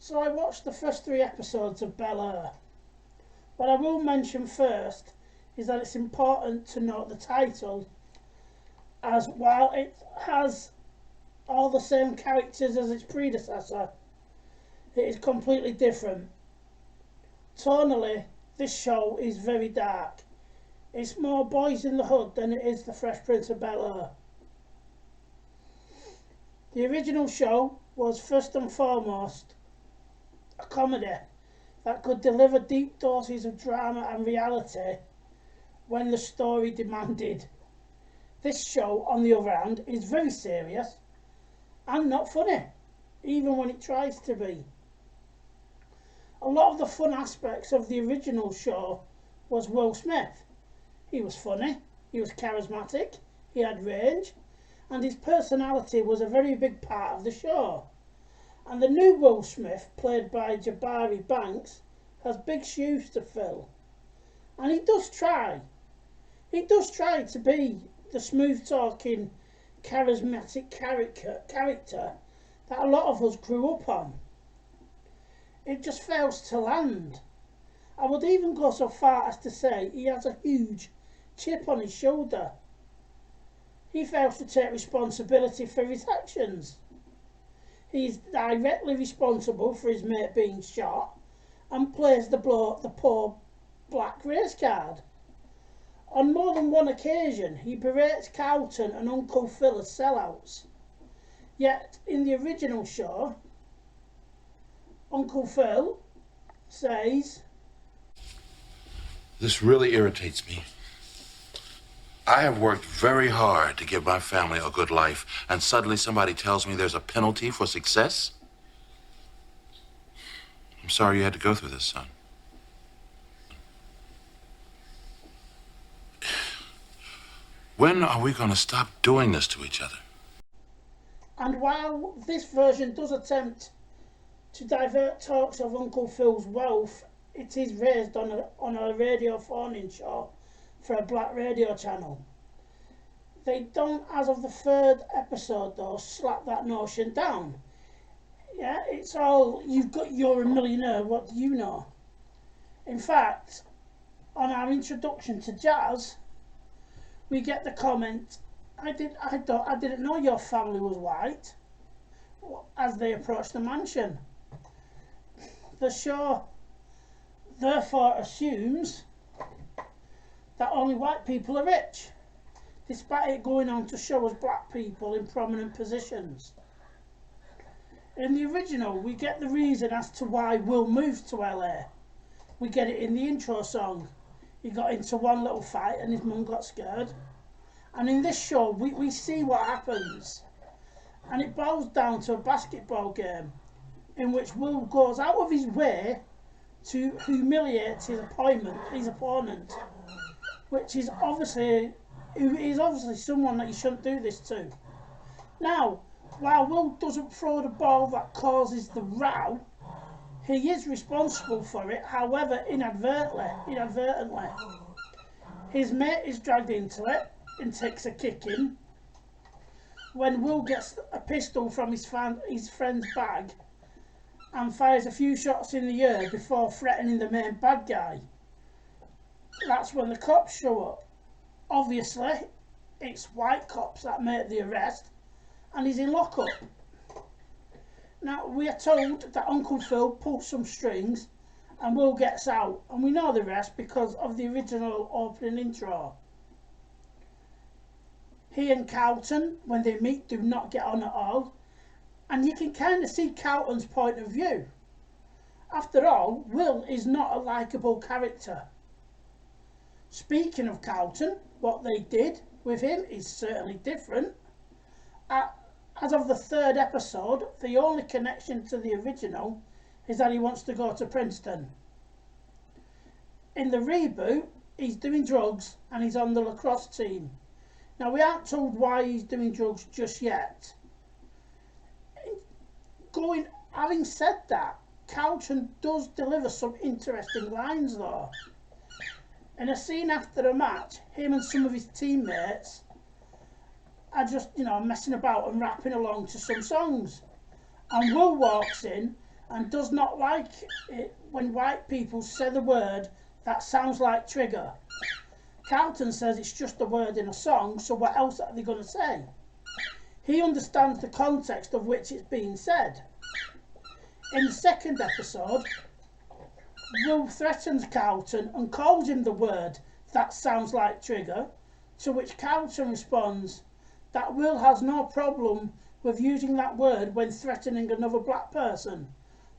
So I watched the first 3 episodes of Bel-air. What I will mention first is that it's important to note the title, as while it has all the same characters as its predecessor, it is completely different. Tonally, this show is very dark. It's more Boys in the Hood than it is The Fresh Prince of Bel-air. The original show was first and foremost a comedy that could deliver deep doses of drama and reality when the story demanded. This show, on the other hand, is very serious and not funny, even when it tries to be. A lot of the fun aspects of the original show was Will Smith. He was funny, he was charismatic, he had range, and his personality was a very big part of the show. And the new Will Smith, played by Jabari Banks, has big shoes to fill. And he does try. He does try to be the smooth-talking, charismatic character that a lot of us grew up on. It just fails to land. I would even go so far as to say he has a huge chip on his shoulder. He fails to take responsibility for his actions. He is directly responsible for his mate being shot and plays the poor black race card. On more than one occasion, he berates Carlton and Uncle Phil as sellouts. Yet, in the original show, Uncle Phil says, "This really irritates me. I have worked very hard to give my family a good life, and suddenly somebody tells me there's a penalty for success? I'm sorry you had to go through this, son. When are we going to stop doing this to each other?" And while this version does attempt to divert talks of Uncle Phil's wealth, it is raised on a radio phone-in show for a black radio channel. They don't, as of the 3rd episode though, slap that notion down. Yeah, it's all, you're a millionaire, what do you know? In fact, on our introduction to jazz, we get the comment, I didn't know your family was white, as they approach the mansion. The show therefore assumes that only white people are rich, despite it going on to show us black people in prominent positions. In the original, we get the reason as to why Will moved to LA. We get it in the intro song. He got into one little fight and his mum got scared. And in this show, we see what happens. And it boils down to a basketball game in which Will goes out of his way to humiliate his opponent, which is obviously someone that you shouldn't do this to. Now, while Will doesn't throw the ball that causes the row, he is responsible for it, however inadvertently. His mate is dragged into it and takes a kicking when Will gets a pistol from his friend's bag and fires a few shots in the air before threatening the main bad guy. That's when the cops show up. Obviously, it's white cops that make the arrest, and he's in lockup. Now, we are told that Uncle Phil pulls some strings and Will gets out, and we know the rest because of the original opening intro. He and Carlton, when they meet, do not get on at all, and you can kind of see Carlton's point of view. After all, Will is not a likeable character. Speaking of Carlton, what they did with him is certainly different. As of the 3rd episode, the only connection to the original is that he wants to go to Princeton. In the reboot, he's doing drugs and he's on the lacrosse team. Now, we aren't told why he's doing drugs just yet. Having said that, Carlton does deliver some interesting lines though. In a scene after a match, him and some of his teammates are just, messing about and rapping along to some songs. And Will walks in and does not like it when white people say the word that sounds like trigger. Carlton says it's just a word in a song, so what else are they going to say? He understands the context of which it's being said. In the second episode, Will threatens Carlton and calls him the word that sounds like trigger, to which Carlton responds that Will has no problem with using that word when threatening another black person,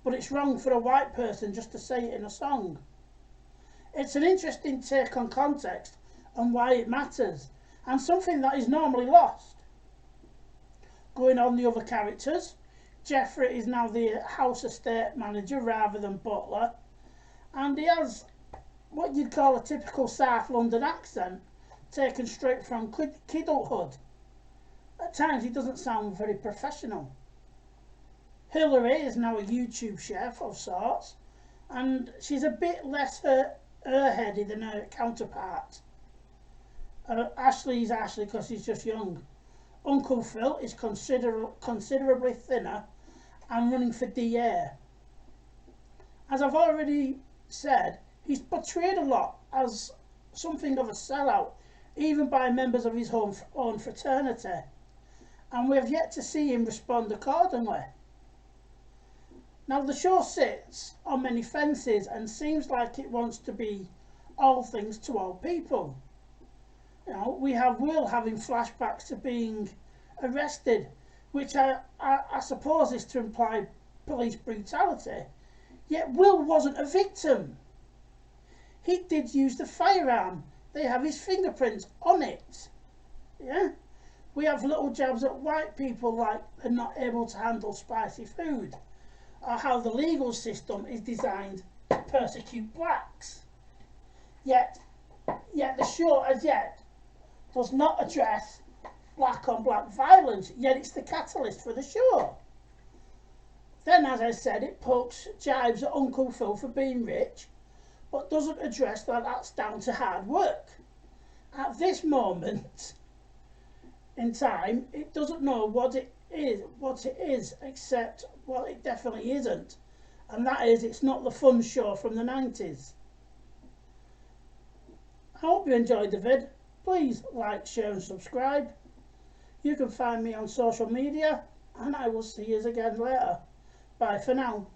but it's wrong for a white person just to say it in a song. It's an interesting take on context and why it matters, and something that is normally lost. Going on the other characters, Jeffrey is now the house estate manager rather than butler, and he has what you'd call a typical South London accent, taken straight from kidulthood. At times he doesn't sound very professional. Hilary is now a YouTube chef of sorts, and she's a bit less airheady than her counterpart. Ashley's Ashley because he's just young. Uncle Phil is considerably thinner and running for DA. As I've already said, he's portrayed a lot as something of a sellout, even by members of his own fraternity, and we have yet to see him respond accordingly. Now the show sits on many fences and seems like it wants to be all things to all people. You know, we have Will having flashbacks to being arrested, which I suppose is to imply police brutality. Yet Will wasn't a victim. He did use the firearm. They have his fingerprints on it. Yeah? We have little jabs at white people like they're not able to handle spicy food, or how the legal system is designed to persecute blacks. Yet the show as yet does not address black on black violence, yet it's the catalyst for the show. Then, as I said, it pokes jibes at Uncle Phil for being rich, but doesn't address that that's down to hard work. At this moment in time, it doesn't know what it is, except what it definitely isn't, and that is it's not the fun show from the 90s. I hope you enjoyed the vid. Please like, share and subscribe. You can find me on social media, and I will see you again later. Bye for now.